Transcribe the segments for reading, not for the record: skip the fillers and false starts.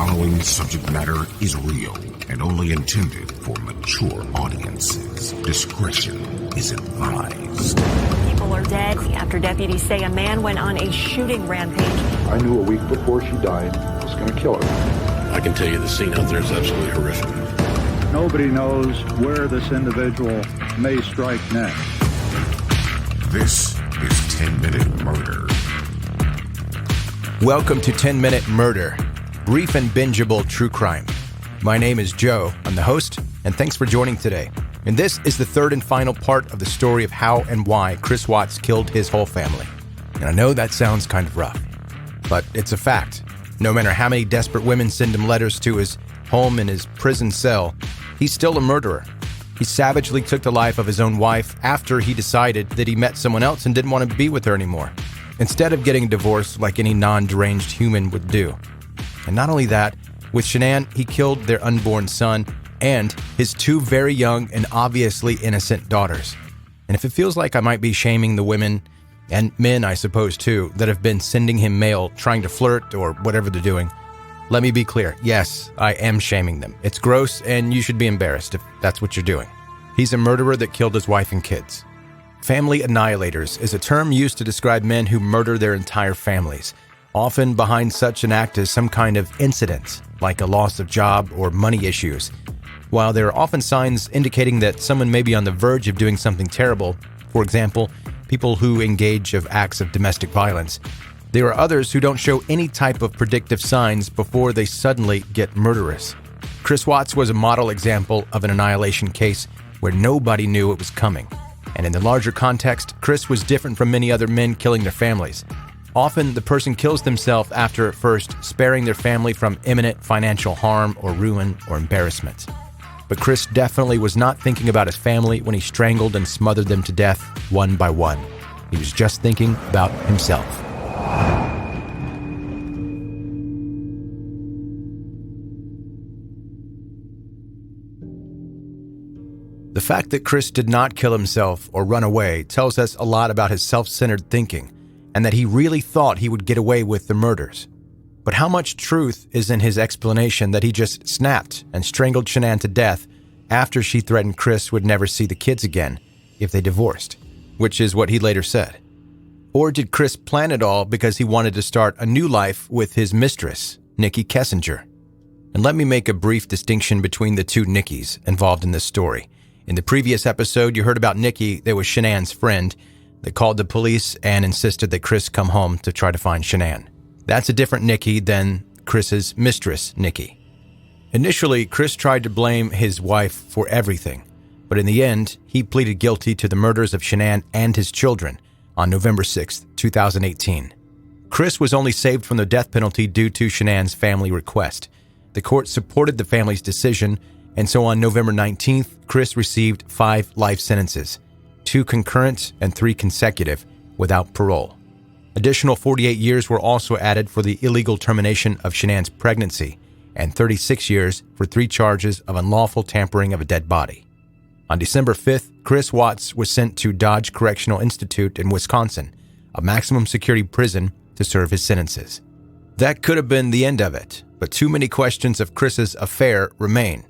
following subject matter is real and only intended for mature audiences. Discretion is advised. People are dead after deputies say a man went on a shooting rampage. I knew a week before she died I was going to kill her. I can tell you the scene out there is absolutely horrific. Nobody knows where this individual may strike next. This is 10-Minute Murder. Welcome to 10-Minute Murder, brief and bingeable true crime. My name is Joe, I'm the host, and thanks for joining today. And this is the third and final part of the story of how and why Chris Watts killed his whole family. And I know that sounds kind of rough, but it's a fact. No matter how many desperate women send him letters to his home in his prison cell, he's still a murderer. He savagely took the life of his own wife after he decided that he met someone else and didn't want to be with her anymore, instead of getting divorced like any non-deranged human would do. And not only that, with Shanann, he killed their unborn son and his two very young and obviously innocent daughters. And if it feels like I might be shaming the women, and men I suppose too, that have been sending him mail trying to flirt or whatever they're doing, let me be clear. Yes, I am shaming them. It's gross and you should be embarrassed if that's what you're doing. He's a murderer that killed his wife and kids. Family annihilators is a term used to describe men who murder their entire families. Often behind such an act is some kind of incident, like a loss of job or money issues. While there are often signs indicating that someone may be on the verge of doing something terrible, for example, people who engage of acts of domestic violence, there are others who don't show any type of predictive signs before they suddenly get murderous. Chris Watts was a model example of an annihilation case where nobody knew it was coming. And in the larger context, Chris was different from many other men killing their families. Often, the person kills themselves after at first sparing their family from imminent financial harm or ruin or embarrassment. But Chris definitely was not thinking about his family when he strangled and smothered them to death one by one. He was just thinking about himself. The fact that Chris did not kill himself or run away tells us a lot about his self-centered thinking, and that he really thought he would get away with the murders. But how much truth is in his explanation that he just snapped and strangled Shanann to death after she threatened Chris would never see the kids again if they divorced, which is what he later said? Or did Chris plan it all because he wanted to start a new life with his mistress, Nikki Kessinger? And let me make a brief distinction between the two Nikkis involved in this story. In the previous episode, you heard about Nikki that was Shanann's friend that called the police and insisted that Chris come home to try to find Shanann. That's a different Nikki than Chris's mistress, Nikki. Initially, Chris tried to blame his wife for everything, but in the end, he pleaded guilty to the murders of Shanann and his children on November 6, 2018. Chris was only saved from the death penalty due to Shanann's family request. The court supported the family's decision, and so on November 19th, Chris received 5 life sentences, 2 concurrent and 3 consecutive, without parole. Additional 48 years were also added for the illegal termination of Shanann's pregnancy, and 36 years for 3 charges of unlawful tampering of a dead body. On December 5th, Chris Watts was sent to Dodge Correctional Institute in Wisconsin, a maximum security prison, to serve his sentences. That could have been the end of it, but too many questions of Chris's affair remain.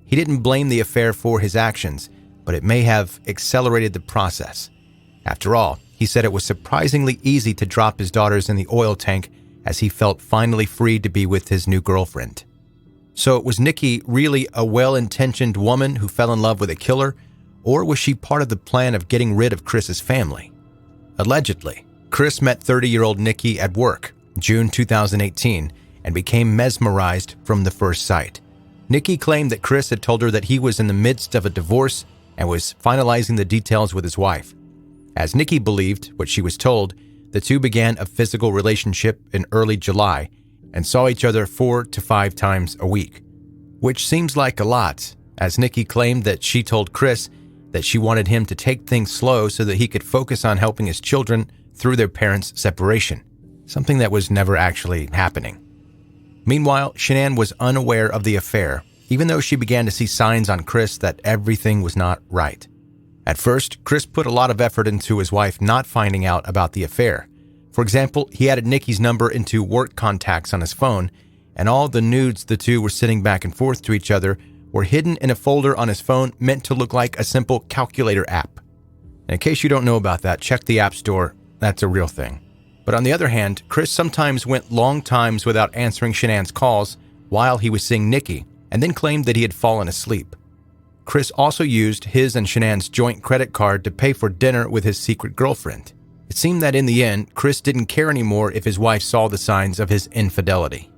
He didn't blame the affair for his actions, but it may have accelerated the process. After all, he said it was surprisingly easy to drop his daughters in the oil tank as he felt finally free to be with his new girlfriend. So was Nikki really a well-intentioned woman who fell in love with a killer, or was she part of the plan of getting rid of Chris's family? Allegedly, Chris met 30-year-old Nikki at work, June 2018, and became mesmerized from the first sight. Nikki claimed that Chris had told her that he was in the midst of a divorce and was finalizing the details with his wife. As Nikki believed what she was told, the two began a physical relationship in early July and saw each other 4 to 5 times a week, which seems like a lot, as Nikki claimed that she told Chris that she wanted him to take things slow so that he could focus on helping his children through their parents' separation, something that was never actually happening. Meanwhile, Shanann was unaware of the affair, even though she began to see signs on Chris that everything was not right. At first, Chris put a lot of effort into his wife not finding out about the affair. For example, he added Nikki's number into work contacts on his phone, and all the nudes the two were sending back and forth to each other were hidden in a folder on his phone meant to look like a simple calculator app. And in case you don't know about that, check the App Store. That's a real thing. But on the other hand, Chris sometimes went long times without answering Shanann's calls while he was seeing Nikki, and then claimed that he had fallen asleep. Chris also used his and Shanann's joint credit card to pay for dinner with his secret girlfriend. It seemed that in the end, Chris didn't care anymore if his wife saw the signs of his infidelity.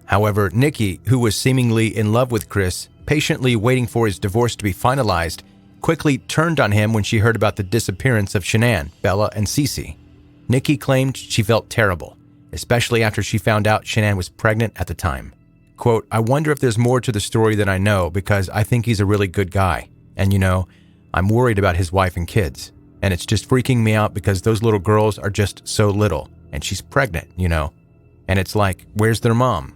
However, Nikki, who was seemingly in love with Chris, patiently waiting for his divorce to be finalized, quickly turned on him when she heard about the disappearance of Shanann, Bella, and Cece. Nikki claimed she felt terrible, especially after she found out Shanann was pregnant at the time. Quote, "I wonder if there's more to the story than I know because I think he's a really good guy. And I'm worried about his wife and kids. And it's just freaking me out because those little girls are just so little. And she's pregnant, And it's like, where's their mom?"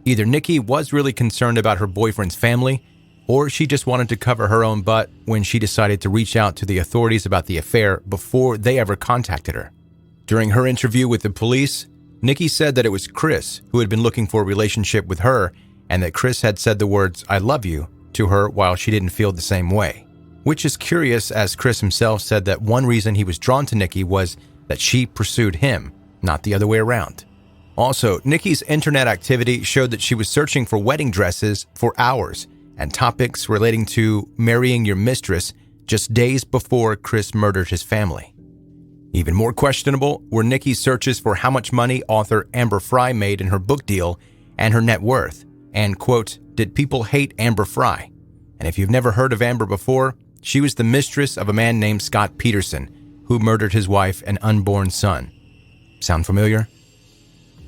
Either Nikki was really concerned about her boyfriend's family, or she just wanted to cover her own butt when she decided to reach out to the authorities about the affair before they ever contacted her. During her interview with the police, Nikki said that it was Chris who had been looking for a relationship with her and that Chris had said the words, "I love you," to her while she didn't feel the same way. Which is curious, as Chris himself said that one reason he was drawn to Nikki was that she pursued him, not the other way around. Also, Nikki's internet activity showed that she was searching for wedding dresses for hours and topics relating to marrying your mistress just days before Chris murdered his family. Even more questionable were Nikki's searches for how much money author Amber Fry made in her book deal and her net worth, and, quote, "Did people hate Amber Fry?" And if you've never heard of Amber before, she was the mistress of a man named Scott Peterson, who murdered his wife and unborn son. Sound familiar?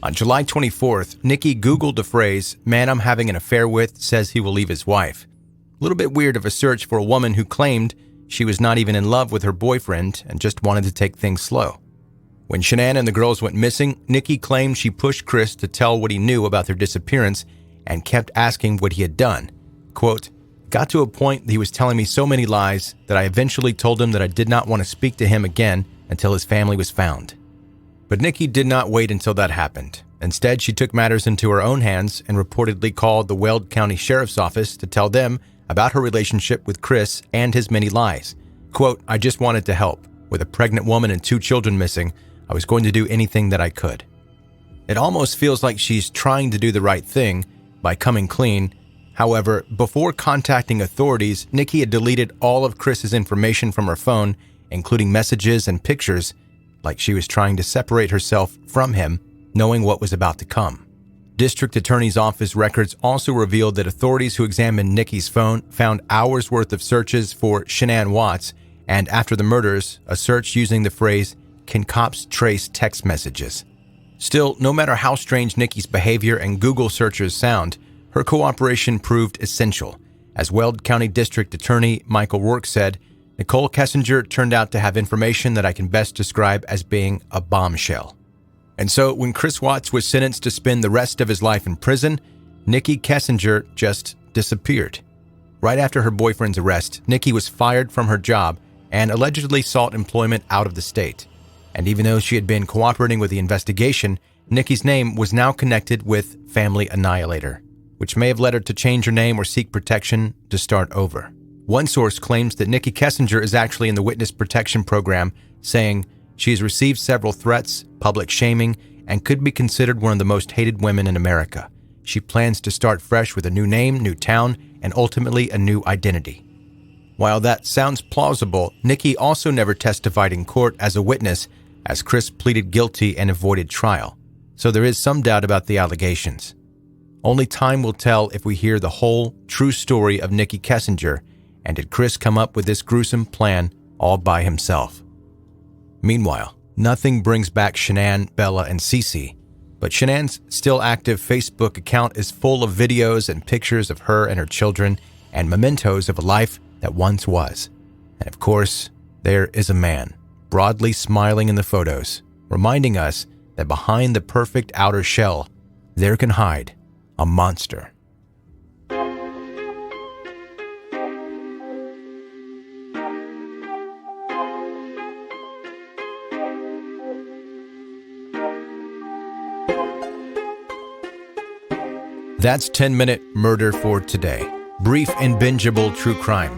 On July 24th, Nikki Googled the phrase, "Man I'm having an affair with says he will leave his wife." A little bit weird of a search for a woman who claimed she was not even in love with her boyfriend and just wanted to take things slow. When Shanann and the girls went missing, Nikki claimed she pushed Chris to tell what he knew about their disappearance and kept asking what he had done. Quote, "Got to a point that he was telling me so many lies that I eventually told him that I did not want to speak to him again until his family was found." But Nikki did not wait until that happened. Instead, she took matters into her own hands and reportedly called the Weld County Sheriff's Office to tell them about her relationship with Chris and his many lies. Quote, "I just wanted to help. With a pregnant woman and 2 children missing, I was going to do anything that I could." It almost feels like she's trying to do the right thing by coming clean. However, before contacting authorities, Nikki had deleted all of Chris's information from her phone, including messages and pictures, like she was trying to separate herself from him, knowing what was about to come. District Attorney's Office records also revealed that authorities who examined Nikki's phone found hours worth of searches for Shanann Watts, and after the murders, a search using the phrase, "Can cops trace text messages?" Still, no matter how strange Nikki's behavior and Google searches sound, her cooperation proved essential. As Weld County District Attorney Michael Rourke said, "Nicole Kessinger turned out to have information that I can best describe as being a bombshell." And so when Chris Watts was sentenced to spend the rest of his life in prison, Nikki Kessinger just disappeared. Right after her boyfriend's arrest, Nikki was fired from her job and allegedly sought employment out of the state. And even though she had been cooperating with the investigation, Nikki's name was now connected with Family Annihilator, which may have led her to change her name or seek protection to start over. One source claims that Nikki Kessinger is actually in the Witness Protection Program, saying she has received several threats, public shaming, and could be considered one of the most hated women in America. She plans to start fresh with a new name, new town, and ultimately a new identity. While that sounds plausible, Nikki also never testified in court as a witness, as Chris pleaded guilty and avoided trial. So there is some doubt about the allegations. Only time will tell if we hear the whole, true story of Nikki Kessinger, and did Chris come up with this gruesome plan all by himself? Meanwhile, nothing brings back Shanann, Bella, and Cece, but Shanann's still active Facebook account is full of videos and pictures of her and her children and mementos of a life that once was. And of course, there is a man, broadly smiling in the photos, reminding us that behind the perfect outer shell, there can hide a monster. That's 10-Minute Murder for today. Brief and bingeable true crime.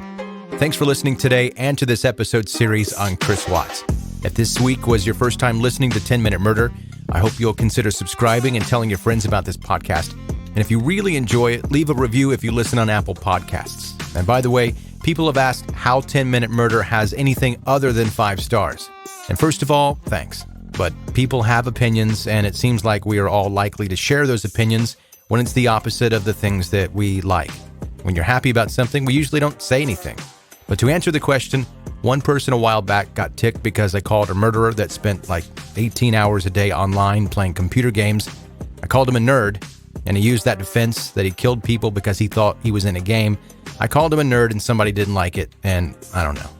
Thanks for listening today and to this episode series on Chris Watts. If this week was your first time listening to 10-Minute Murder, I hope you'll consider subscribing and telling your friends about this podcast. And if you really enjoy it, leave a review if you listen on Apple Podcasts. And by the way, people have asked how 10-Minute Murder has anything other than 5 stars. And first of all, thanks. But people have opinions, and it seems like we are all likely to share those opinions when it's the opposite of the things that we like. When you're happy about something, we usually don't say anything. But to answer the question, one person a while back got ticked because I called a murderer that spent like 18 hours a day online playing computer games. I called him a nerd, and he used that defense that he killed people because he thought he was in a game. I called him a nerd and somebody didn't like it, and I don't know.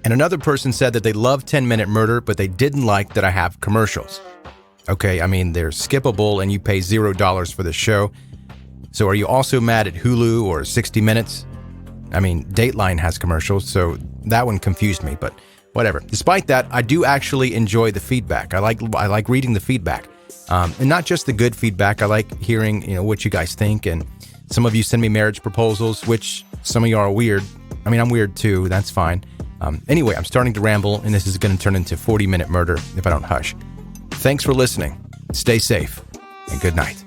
And another person said that they love 10-Minute Murder, but they didn't like that I have commercials. Okay, I mean, they're skippable and you pay $0 for the show. So are you also mad at Hulu or 60 Minutes? I mean, Dateline has commercials, so that one confused me, but whatever. Despite that, I do actually enjoy the feedback. I like reading the feedback. And not just the good feedback. I like hearing, what you guys think. And some of you send me marriage proposals, which some of you are weird. I mean, I'm weird too. That's fine. Anyway, I'm starting to ramble, and this is going to turn into 40-minute murder if I don't hush. Thanks for listening. Stay safe, and good night.